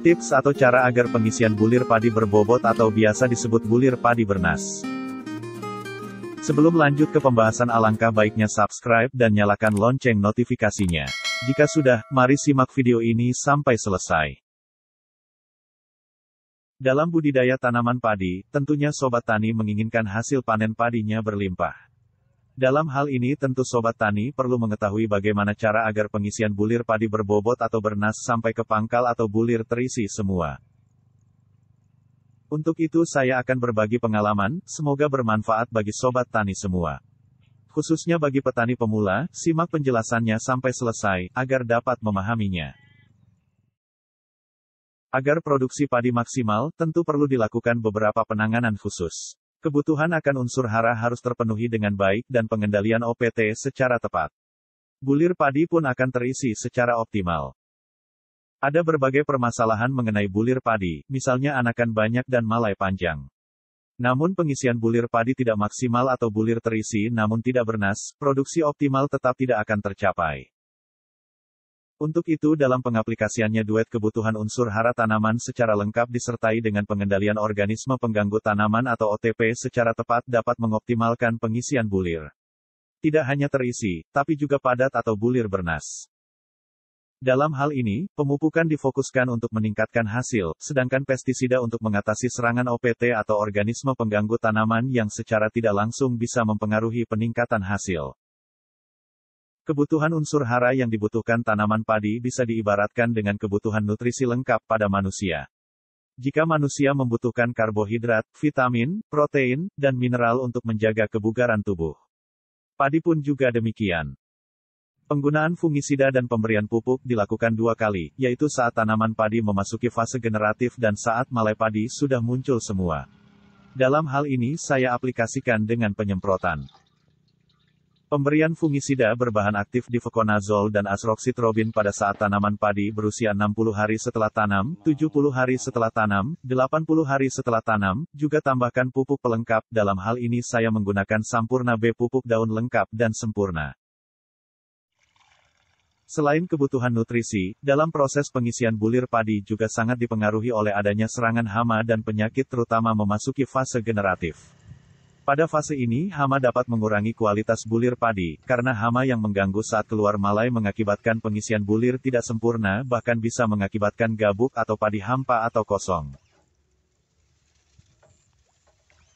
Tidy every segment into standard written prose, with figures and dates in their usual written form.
Tips atau cara agar pengisian bulir padi berbobot atau biasa disebut bulir padi bernas. Sebelum lanjut ke pembahasan, alangkah baiknya subscribe dan nyalakan lonceng notifikasinya. Jika sudah, mari simak video ini sampai selesai. Dalam budidaya tanaman padi, tentunya Sobat Tani menginginkan hasil panen padinya berlimpah. Dalam hal ini tentu Sobat Tani perlu mengetahui bagaimana cara agar pengisian bulir padi berbobot atau bernas sampai ke pangkal atau bulir terisi semua. Untuk itu saya akan berbagi pengalaman, semoga bermanfaat bagi Sobat Tani semua. Khususnya bagi petani pemula, simak penjelasannya sampai selesai, agar dapat memahaminya. Agar produksi padi maksimal, tentu perlu dilakukan beberapa penanganan khusus. Kebutuhan akan unsur hara harus terpenuhi dengan baik dan pengendalian OPT secara tepat. Bulir padi pun akan terisi secara optimal. Ada berbagai permasalahan mengenai bulir padi, misalnya anakan banyak dan malai panjang. Namun pengisian bulir padi tidak maksimal atau bulir terisi namun tidak bernas, produksi optimal tetap tidak akan tercapai. Untuk itu dalam pengaplikasiannya duet kebutuhan unsur hara tanaman secara lengkap disertai dengan pengendalian organisme pengganggu tanaman atau OTP secara tepat dapat mengoptimalkan pengisian bulir. Tidak hanya terisi, tapi juga padat atau bulir bernas. Dalam hal ini, pemupukan difokuskan untuk meningkatkan hasil, sedangkan pestisida untuk mengatasi serangan OPT atau organisme pengganggu tanaman yang secara tidak langsung bisa mempengaruhi peningkatan hasil. Kebutuhan unsur hara yang dibutuhkan tanaman padi bisa diibaratkan dengan kebutuhan nutrisi lengkap pada manusia. Jika manusia membutuhkan karbohidrat, vitamin, protein, dan mineral untuk menjaga kebugaran tubuh, padi pun juga demikian. Penggunaan fungisida dan pemberian pupuk dilakukan 2 kali, yaitu saat tanaman padi memasuki fase generatif dan saat malai padi sudah muncul semua. Dalam hal ini saya aplikasikan dengan penyemprotan. Pemberian fungisida berbahan aktif difeconazole dan azroxitrobin pada saat tanaman padi berusia 60 hari setelah tanam, 70 hari setelah tanam, 80 hari setelah tanam, juga tambahkan pupuk pelengkap, dalam hal ini saya menggunakan Sampurna B pupuk daun lengkap dan sempurna. Selain kebutuhan nutrisi, dalam proses pengisian bulir padi juga sangat dipengaruhi oleh adanya serangan hama dan penyakit terutama memasuki fase generatif. Pada fase ini, hama dapat mengurangi kualitas bulir padi, karena hama yang mengganggu saat keluar malai mengakibatkan pengisian bulir tidak sempurna, bahkan bisa mengakibatkan gabuk atau padi hampa atau kosong.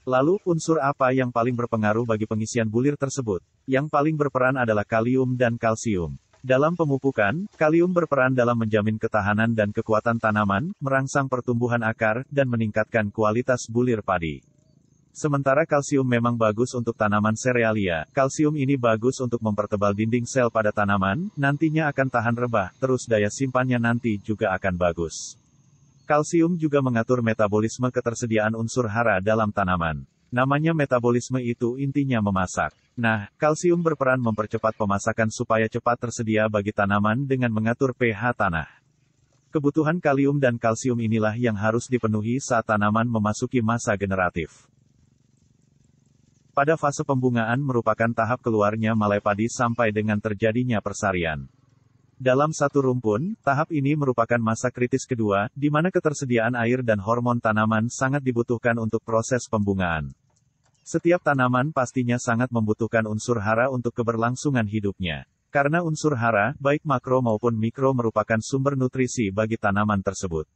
Lalu, unsur apa yang paling berpengaruh bagi pengisian bulir tersebut? Yang paling berperan adalah kalium dan kalsium. Dalam pemupukan, kalium berperan dalam menjamin ketahanan dan kekuatan tanaman, merangsang pertumbuhan akar, dan meningkatkan kualitas bulir padi. Sementara kalsium memang bagus untuk tanaman serealia, kalsium ini bagus untuk mempertebal dinding sel pada tanaman, nantinya akan tahan rebah, terus daya simpannya nanti juga akan bagus. Kalsium juga mengatur metabolisme ketersediaan unsur hara dalam tanaman. Namanya metabolisme itu intinya memasak. Nah, kalsium berperan mempercepat pemasakan supaya cepat tersedia bagi tanaman dengan mengatur pH tanah. Kebutuhan kalium dan kalsium inilah yang harus dipenuhi saat tanaman memasuki masa generatif. Pada fase pembungaan merupakan tahap keluarnya malai padi sampai dengan terjadinya persarian. Dalam satu rumpun, tahap ini merupakan masa kritis kedua, di mana ketersediaan air dan hormon tanaman sangat dibutuhkan untuk proses pembungaan. Setiap tanaman pastinya sangat membutuhkan unsur hara untuk keberlangsungan hidupnya. Karena unsur hara, baik makro maupun mikro merupakan sumber nutrisi bagi tanaman tersebut.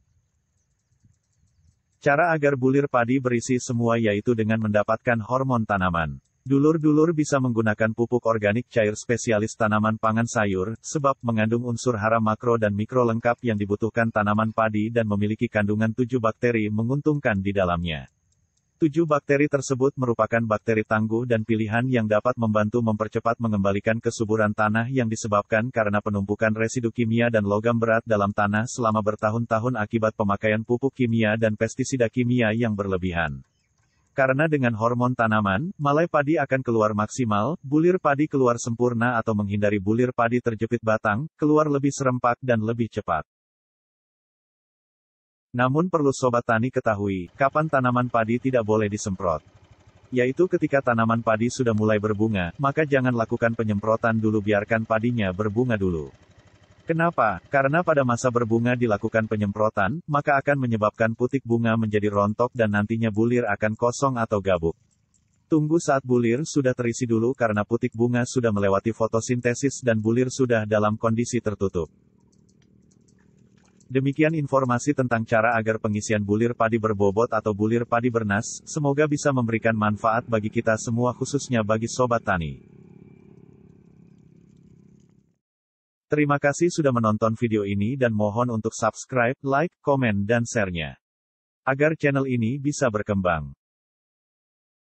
Cara agar bulir padi berisi semua yaitu dengan mendapatkan hormon tanaman. Dulur-dulur bisa menggunakan pupuk organik cair spesialis tanaman pangan sayur, sebab mengandung unsur hara makro dan mikro lengkap yang dibutuhkan tanaman padi dan memiliki kandungan 7 bakteri menguntungkan di dalamnya. 7 bakteri tersebut merupakan bakteri tangguh dan pilihan yang dapat membantu mempercepat mengembalikan kesuburan tanah yang disebabkan karena penumpukan residu kimia dan logam berat dalam tanah selama bertahun-tahun akibat pemakaian pupuk kimia dan pestisida kimia yang berlebihan. Karena dengan hormon tanaman, malai padi akan keluar maksimal, bulir padi keluar sempurna atau menghindari bulir padi terjepit batang, keluar lebih serempak dan lebih cepat. Namun perlu Sobat Tani ketahui, kapan tanaman padi tidak boleh disemprot. Yaitu ketika tanaman padi sudah mulai berbunga, maka jangan lakukan penyemprotan dulu, biarkan padinya berbunga dulu. Kenapa? Karena pada masa berbunga dilakukan penyemprotan, maka akan menyebabkan putik bunga menjadi rontok dan nantinya bulir akan kosong atau gabuk. Tunggu saat bulir sudah terisi dulu karena putik bunga sudah melewati fotosintesis dan bulir sudah dalam kondisi tertutup. Demikian informasi tentang cara agar pengisian bulir padi berbobot atau bulir padi bernas, semoga bisa memberikan manfaat bagi kita semua khususnya bagi Sobat Tani. Terima kasih sudah menonton video ini dan mohon untuk subscribe, like, komen dan share-nya. Agar channel ini bisa berkembang.